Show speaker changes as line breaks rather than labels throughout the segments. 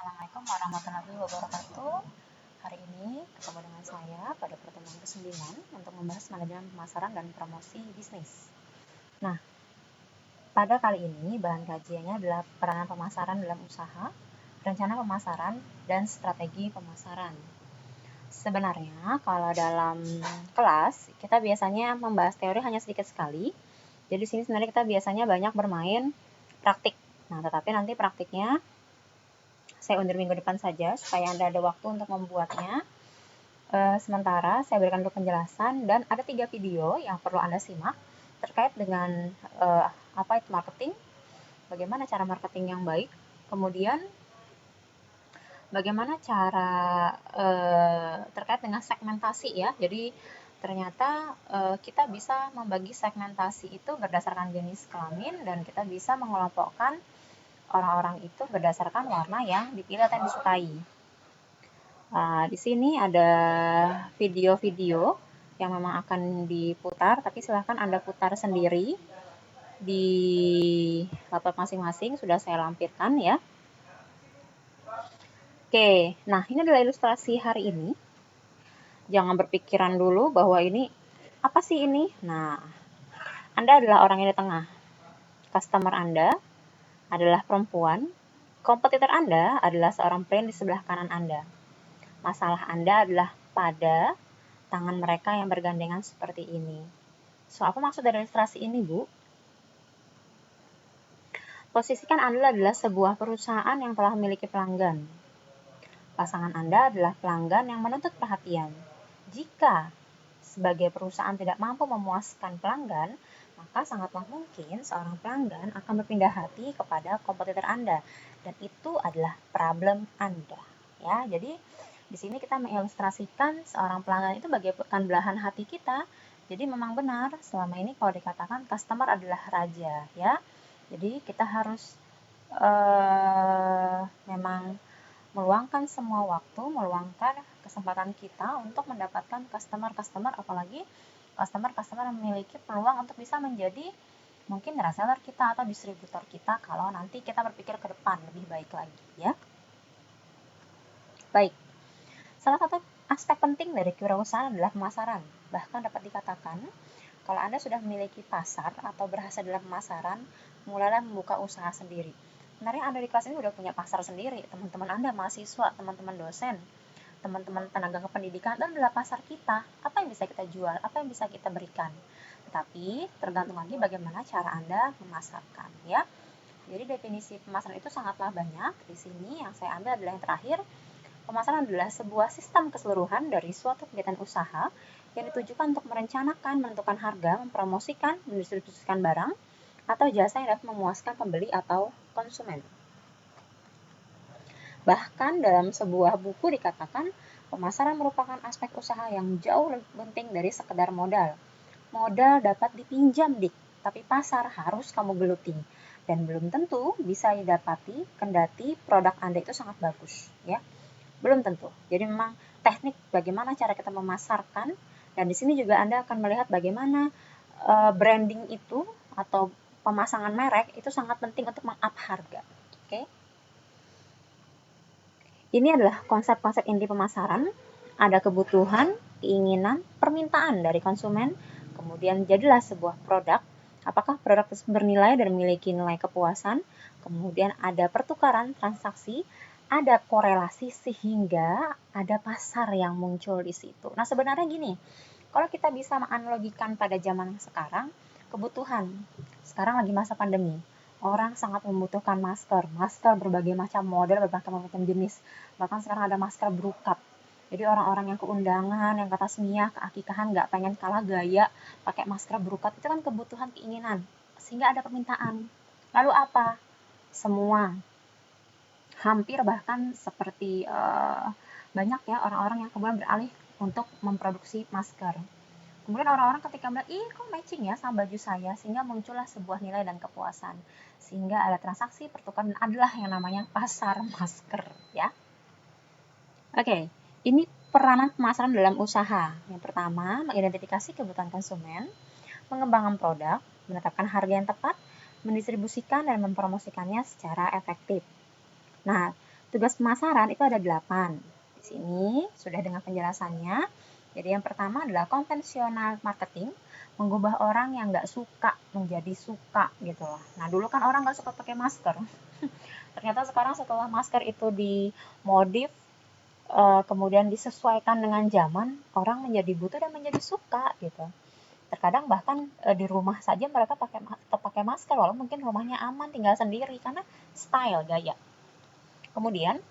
Assalamualaikum warahmatullahi wabarakatuh. Hari ini ketemu dengan saya pada pertemuan ke-9 untuk membahas manajemen pemasaran dan promosi bisnis. Nah, pada kali ini bahan kajiannya adalah peranan pemasaran dalam usaha, rencana pemasaran, dan strategi pemasaran. Sebenarnya kalau dalam kelas kita biasanya membahas teori hanya sedikit sekali. Jadi di sini sebenarnya kita biasanya banyak bermain praktik. Nah, tetapi nanti praktiknya saya undur minggu depan saja supaya Anda ada waktu untuk membuatnya. Sementara saya berikan dulu penjelasan dan ada 3 video yang perlu Anda simak terkait dengan apa itu marketing, bagaimana cara marketing yang baik, kemudian bagaimana cara terkait dengan segmentasi ya. Jadi ternyata kita bisa membagi segmentasi itu berdasarkan jenis kelamin dan kita bisa mengelompokkan orang-orang itu berdasarkan warna yang dipilih atau yang disukai. Di sini ada video-video yang memang akan diputar, tapi silahkan Anda putar sendiri di laptop masing-masing, sudah saya lampirkan ya. Oke, nah ini adalah ilustrasi hari ini. Jangan berpikiran dulu bahwa ini, apa sih ini? Nah, Anda adalah orang yang di tengah. Customer Anda adalah perempuan, kompetitor Anda adalah seorang pria di sebelah kanan Anda. Masalah Anda adalah pada tangan mereka yang bergandengan seperti ini. So, apa maksud dari ilustrasi ini, Bu? Posisikan Anda adalah sebuah perusahaan yang telah memiliki pelanggan. Pasangan Anda adalah pelanggan yang menuntut perhatian. Jika sebagai perusahaan tidak mampu memuaskan pelanggan, maka sangatlah mungkin seorang pelanggan akan berpindah hati kepada kompetitor Anda. Dan itu adalah problem Anda. Ya, jadi di sini kita mengilustrasikan seorang pelanggan itu bagaikan belahan hati kita. Jadi memang benar selama ini kalau dikatakan customer adalah raja, ya. Jadi kita harus memang meluangkan semua waktu, meluangkan kesempatan kita untuk mendapatkan customer, apalagi customer yang memiliki peluang untuk bisa menjadi mungkin reseller kita atau distributor kita kalau nanti kita berpikir ke depan lebih baik lagi, ya. Baik. Salah satu aspek penting dari kewirausahaan adalah pemasaran. Bahkan dapat dikatakan, kalau Anda sudah memiliki pasar atau berhasil dalam pemasaran, mulailah membuka usaha sendiri. Sebenarnya Anda di kelas ini sudah punya pasar sendiri. Teman-teman Anda, mahasiswa, teman-teman dosen, teman-teman tenaga kependidikan, dan adalah pasar kita. Apa yang bisa kita jual? Apa yang bisa kita berikan? Tetapi tergantung lagi bagaimana cara Anda memasarkan, ya. Jadi definisi pemasaran itu sangatlah banyak. Di sini yang saya ambil adalah yang terakhir. Pemasaran adalah sebuah sistem keseluruhan dari suatu kegiatan usaha yang ditujukan untuk merencanakan, menentukan harga, mempromosikan, mendistribusikan barang, atau jasa yang dapat memuaskan pembeli atau konsumen. Bahkan dalam sebuah buku dikatakan, pemasaran merupakan aspek usaha yang jauh lebih penting dari sekedar modal. Modal dapat dipinjam, Dik, tapi pasar harus kamu geluti. Dan belum tentu bisa didapati kendati produk Anda itu sangat bagus, ya. Belum tentu. Jadi memang teknik bagaimana cara kita memasarkan, dan di sini juga Anda akan melihat bagaimana branding itu atau pemasangan merek itu sangat penting untuk meng-up harga. Oke. Ini adalah konsep-konsep inti pemasaran. Ada kebutuhan, keinginan, permintaan dari konsumen, kemudian jadilah sebuah produk. Apakah produk tersebut bernilai dan memiliki nilai kepuasan? Kemudian ada pertukaran transaksi, ada korelasi sehingga ada pasar yang muncul di situ. Nah, sebenarnya gini, kalau kita bisa menganalogikan pada zaman sekarang, kebutuhan. Sekarang lagi masa pandemi. Orang sangat membutuhkan masker berbagai macam model, berbagai macam jenis. Bahkan sekarang ada masker berukat. Jadi orang-orang yang keundangan, yang ke tasmiyah, ke akikahan, nggak pengen kalah gaya, pakai masker berukat, itu kan kebutuhan, keinginan. Sehingga ada permintaan. Lalu apa? Semua. Hampir bahkan seperti banyak ya orang-orang yang kemudian beralih untuk memproduksi masker. Kemudian orang-orang ketika melihat, ih kok matching ya sama baju saya, sehingga muncullah sebuah nilai dan kepuasan. Sehingga ada transaksi, pertukaran, dan adalah yang namanya pasar masker, ya. Oke, ini peranan pemasaran dalam usaha. Yang pertama, mengidentifikasi kebutuhan konsumen, mengembangkan produk, menetapkan harga yang tepat, mendistribusikan dan mempromosikannya secara efektif. Nah, Tugas pemasaran itu ada 8. Di sini sudah dengan penjelasannya. Jadi yang pertama adalah konvensional marketing, mengubah orang yang nggak suka menjadi suka gitu loh. Nah dulu kan orang nggak suka pakai masker. Ternyata sekarang setelah masker itu dimodif, kemudian disesuaikan dengan zaman, orang menjadi butuh dan menjadi suka gitu. Terkadang bahkan di rumah saja mereka tetap pakai masker, walau mungkin rumahnya aman, tinggal sendiri karena style, gaya. Kemudian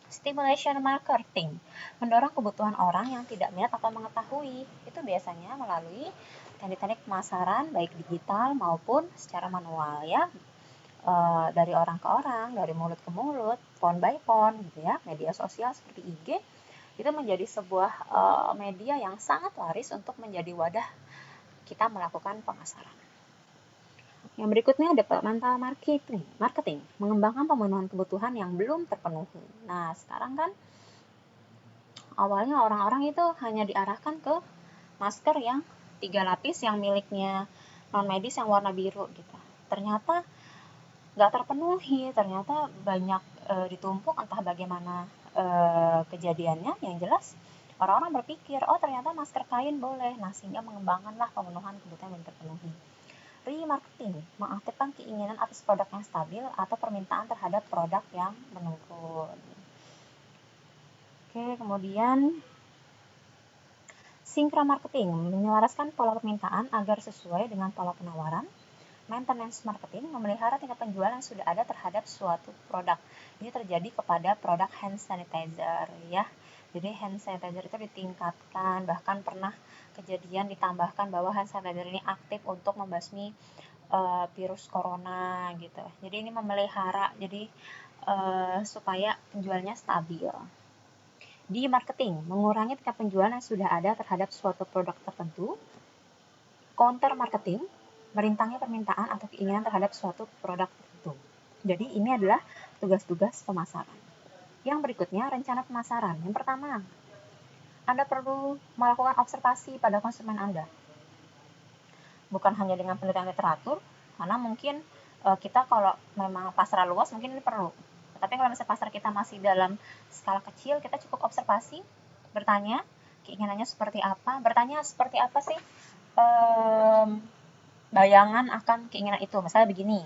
stimulation marketing, mendorong kebutuhan orang yang tidak melihat atau mengetahui. Itu biasanya melalui teknik-teknik pemasaran baik digital maupun secara manual ya. Dari orang ke orang, dari mulut ke mulut, phone by phone gitu ya. Media sosial seperti IG itu menjadi sebuah media yang sangat laris untuk menjadi wadah kita melakukan pemasaran. Yang berikutnya developmental marketing, mengembangkan pemenuhan kebutuhan yang belum terpenuhi. Nah, sekarang kan awalnya orang-orang itu hanya diarahkan ke masker yang 3 lapis yang miliknya non medis yang warna biru gitu. Ternyata nggak terpenuhi, ternyata banyak ditumpuk entah bagaimana kejadiannya. Yang jelas orang-orang berpikir, oh ternyata masker kain boleh. Nah, sehingga mengembangkanlah pemenuhan kebutuhan yang terpenuhi. Remarketing, mengaktifkan keinginan atas produk yang stabil atau permintaan terhadap produk yang menurun. Oke, kemudian synchrommarketing, menyelaraskan pola permintaan agar sesuai dengan pola penawaran. Maintenance marketing, memelihara tingkat penjualan yang sudah ada terhadap suatu produk. Ini terjadi kepada produk hand sanitizer ya. Jadi hand sanitizer itu ditingkatkan, bahkan pernah kejadian ditambahkan bahwa hand sanitizer ini aktif untuk membasmi virus corona gitu. Jadi ini memelihara, jadi supaya penjualnya stabil. Di marketing, mengurangi tingkat penjualan yang sudah ada terhadap suatu produk tertentu. Counter marketing, merintangi permintaan atau keinginan terhadap suatu produk tertentu. Jadi ini adalah tugas-tugas pemasaran. Yang berikutnya, rencana pemasaran. Yang pertama, Anda perlu melakukan observasi pada konsumen Anda. Bukan hanya dengan penelitian literatur, karena mungkin kita kalau memang pasar luas mungkin ini perlu. Tapi kalau misalnya pasar kita masih dalam skala kecil, kita cukup observasi, bertanya, keinginannya seperti apa, bertanya seperti apa sih bayangan akan keinginan itu. Misalnya begini,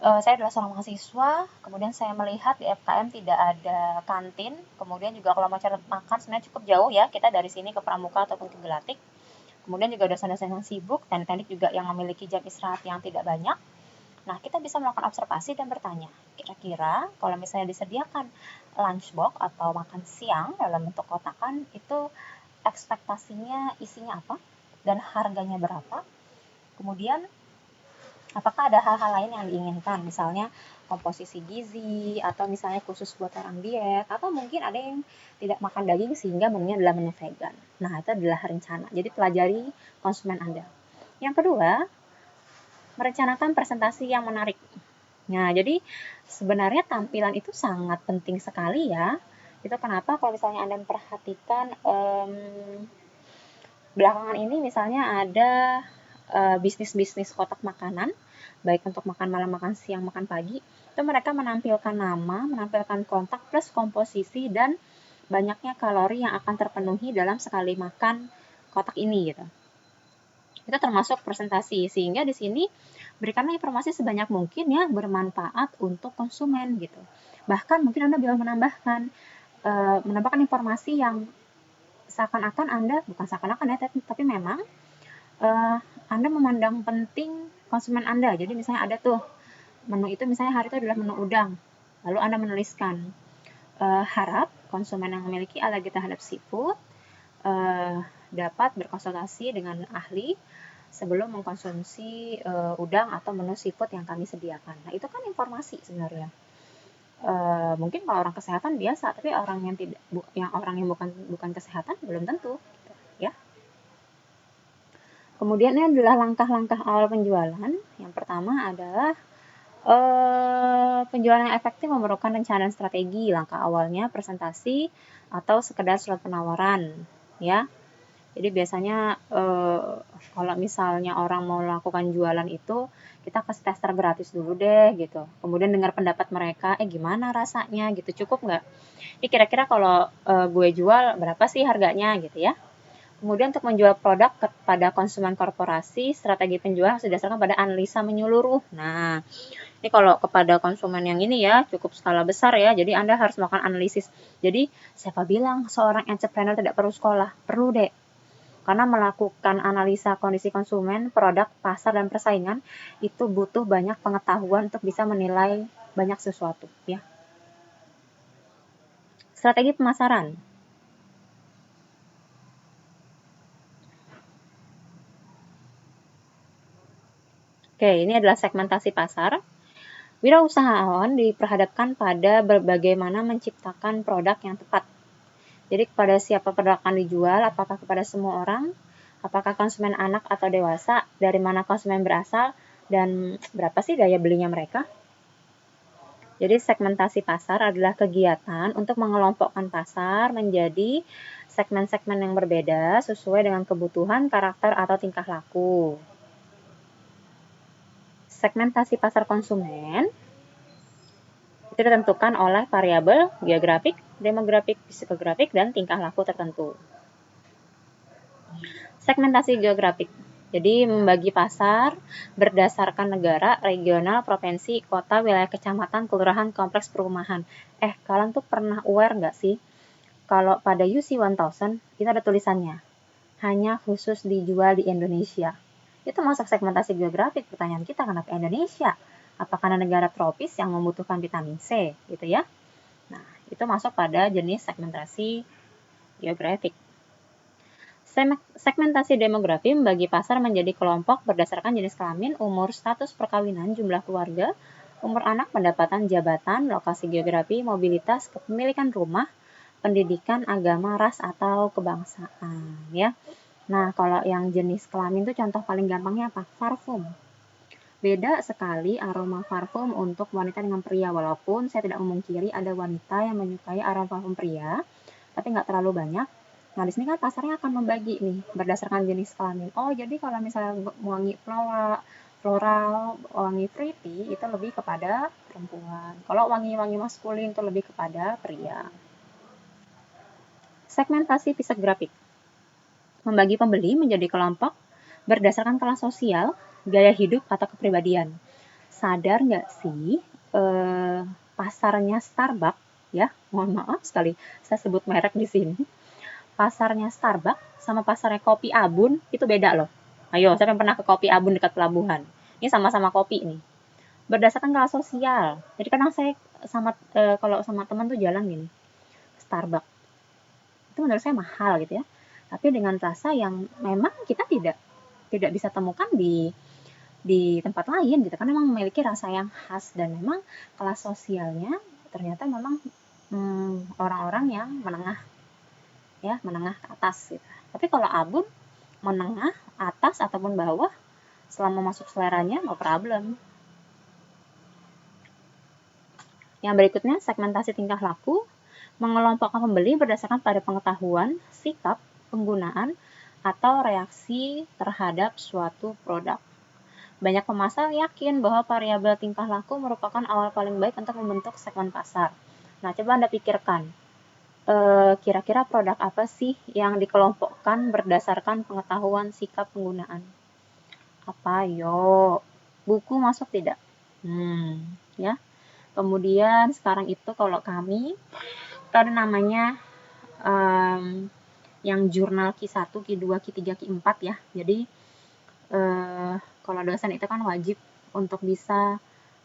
saya adalah seorang mahasiswa, kemudian saya melihat di FKM tidak ada kantin, kemudian juga kalau mau cari makan sebenarnya cukup jauh ya, kita dari sini ke Pramuka ataupun ke Gelatik. Kemudian juga dosen-dosen yang sibuk, teknik-teknik juga yang memiliki jam istirahat yang tidak banyak. Nah, kita bisa melakukan observasi dan bertanya, kira-kira kalau misalnya disediakan lunchbox atau makan siang dalam bentuk kotakan, itu ekspektasinya isinya apa dan harganya berapa? Kemudian, apakah ada hal-hal lain yang diinginkan? Misalnya komposisi gizi, atau misalnya khusus buat orang diet, atau mungkin ada yang tidak makan daging sehingga menunya adalah menu vegan. Nah, itu adalah rencana. Jadi pelajari konsumen Anda. Yang kedua, merencanakan presentasi yang menarik. Nah, jadi sebenarnya tampilan itu sangat penting sekali ya. Itu kenapa kalau misalnya Anda memperhatikan belakangan ini misalnya ada bisnis-bisnis kotak makanan, baik untuk makan malam, makan siang, makan pagi, itu mereka menampilkan nama, menampilkan kontak plus komposisi dan banyaknya kalori yang akan terpenuhi dalam sekali makan kotak ini gitu. Itu termasuk presentasi, sehingga di sini berikanlah informasi sebanyak mungkin yang bermanfaat untuk konsumen gitu. Bahkan mungkin Anda bisa menambahkan informasi yang seakan-akan Anda, bukan seakan-akan ya, tapi memang Anda memandang penting konsumen Anda. Jadi misalnya ada tuh menu itu, misalnya hari itu adalah menu udang, lalu Anda menuliskan harap konsumen yang memiliki alergi terhadap seafood dapat berkonsultasi dengan ahli sebelum mengkonsumsi udang atau menu seafood yang kami sediakan. Nah, itu kan informasi sebenarnya. Mungkin kalau orang kesehatan biasa, tapi orang yang bukan kesehatan belum tentu, ya. Kemudian ini adalah langkah-langkah awal penjualan. Yang pertama adalah penjualan yang efektif memerlukan rencana dan strategi. Langkah awalnya presentasi atau sekedar surat penawaran, ya. Jadi biasanya kalau misalnya orang mau melakukan jualan itu, kita kasih tester gratis dulu deh gitu. Kemudian dengar pendapat mereka, gimana rasanya gitu, cukup nggak? Ini kira-kira kalau gue jual berapa sih harganya gitu ya. Kemudian untuk menjual produk kepada konsumen korporasi, strategi penjualan harus didasarkan pada analisa menyeluruh. Nah, ini kalau kepada konsumen yang ini ya, cukup skala besar ya, jadi Anda harus melakukan analisis. Jadi, siapa bilang seorang entrepreneur tidak perlu sekolah? Perlu deh. Karena melakukan analisa kondisi konsumen, produk, pasar, dan persaingan, itu butuh banyak pengetahuan untuk bisa menilai banyak sesuatu. Ya. Strategi pemasaran. Oke, ini adalah segmentasi pasar. Wirausahawan diperhadapkan pada bagaimana menciptakan produk yang tepat. Jadi kepada siapa produk akan dijual, apakah kepada semua orang, apakah konsumen anak atau dewasa, dari mana konsumen berasal, dan berapa sih daya belinya mereka. Jadi segmentasi pasar adalah kegiatan untuk mengelompokkan pasar menjadi segmen-segmen yang berbeda sesuai dengan kebutuhan, karakter, atau tingkah laku. Segmentasi pasar konsumen itu ditentukan oleh variabel geografik, demografik, psikografik, dan tingkah laku tertentu. Segmentasi geografik. Jadi membagi pasar berdasarkan negara, regional, provinsi, kota, wilayah kecamatan, kelurahan, kompleks perumahan. Kalian tuh pernah aware nggak sih? Kalau pada UC 1000 itu ada tulisannya, hanya khusus dijual di Indonesia. Itu masuk segmentasi geografik. Pertanyaan kita, kenapa Indonesia? Apakah karena negara tropis yang membutuhkan vitamin C gitu ya? Nah, itu masuk pada jenis segmentasi geografik. Segmentasi demografi membagi pasar menjadi kelompok berdasarkan jenis kelamin, umur, status perkawinan, jumlah keluarga, umur anak, pendapatan, jabatan, lokasi geografi, mobilitas, kepemilikan rumah, pendidikan, agama, ras, atau kebangsaan. Ya. Nah, kalau yang jenis kelamin itu contoh paling gampangnya apa? Parfum. Beda sekali aroma parfum untuk wanita dengan pria, walaupun saya tidak memungkiri ada wanita yang menyukai aroma parfum pria, tapi nggak terlalu banyak. Nah, di sini kan pasarnya akan membagi nih berdasarkan jenis kelamin. Oh, jadi kalau misalnya wangi floral, wangi fruity itu lebih kepada perempuan. Kalau wangi-wangi maskulin itu lebih kepada pria. Segmentasi psikografik membagi pembeli menjadi kelompok berdasarkan kelas sosial, gaya hidup, atau kepribadian. Sadar nggak sih pasarnya Starbucks ya? Mohon maaf sekali saya sebut merek di sini. Pasarnya Starbucks sama pasarnya Kopi Abun itu beda loh. Ayo, saya pernah ke Kopi Abun dekat pelabuhan. Ini sama-sama kopi nih. Berdasarkan kelas sosial. Jadi kadang saya kalau sama teman tuh jalan gini, Starbucks. Itu menurut saya mahal gitu ya. Tapi dengan rasa yang memang kita tidak bisa temukan di tempat lain gitu, kan memang memiliki rasa yang khas dan memang kelas sosialnya ternyata memang orang-orang yang menengah ya, menengah ke atas gitu. Tapi kalau Abun menengah, atas ataupun bawah selama masuk seleranya no problem. Yang berikutnya segmentasi tingkah laku mengelompokkan pembeli berdasarkan pada pengetahuan, sikap, penggunaan, atau reaksi terhadap suatu produk. Banyak pemasar yakin bahwa variabel tingkah laku merupakan awal paling baik untuk membentuk segmen pasar. Nah, coba Anda pikirkan, kira-kira produk apa sih yang dikelompokkan berdasarkan pengetahuan sikap penggunaan? Apa? Yo, buku masuk tidak? Ya. Kemudian sekarang itu kalau kami itu ada namanya yang jurnal Q1, Q2, Q3, Q4 ya. Jadi kalau dosen itu kan wajib untuk bisa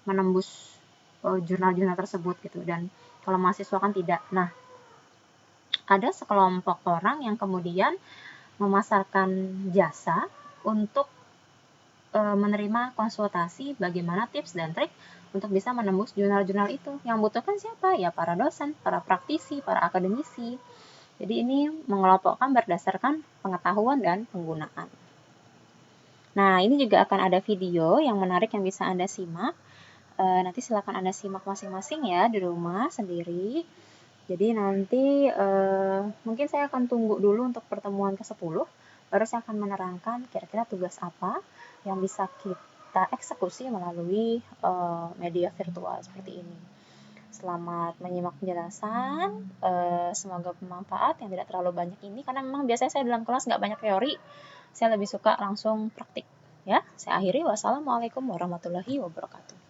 menembus jurnal-jurnal tersebut gitu, dan kalau mahasiswa kan tidak. Nah, ada sekelompok orang yang kemudian memasarkan jasa untuk menerima konsultasi bagaimana tips dan trik untuk bisa menembus jurnal-jurnal itu. Yang butuhkan siapa? Ya para dosen, para praktisi, para akademisi. Jadi ini mengelompokkan berdasarkan pengetahuan dan penggunaan. Nah, ini juga akan ada video yang menarik yang bisa Anda simak. Nanti silakan Anda simak masing-masing ya di rumah sendiri. Jadi nanti mungkin saya akan tunggu dulu untuk pertemuan ke-10. baru saya akan menerangkan kira-kira tugas apa yang bisa kita eksekusi melalui media virtual seperti ini. Selamat menyimak penjelasan, semoga bermanfaat, yang tidak terlalu banyak ini, karena memang biasanya saya dalam kelas nggak banyak teori, saya lebih suka langsung praktik. Ya, saya akhiri. Wassalamualaikum warahmatullahi wabarakatuh.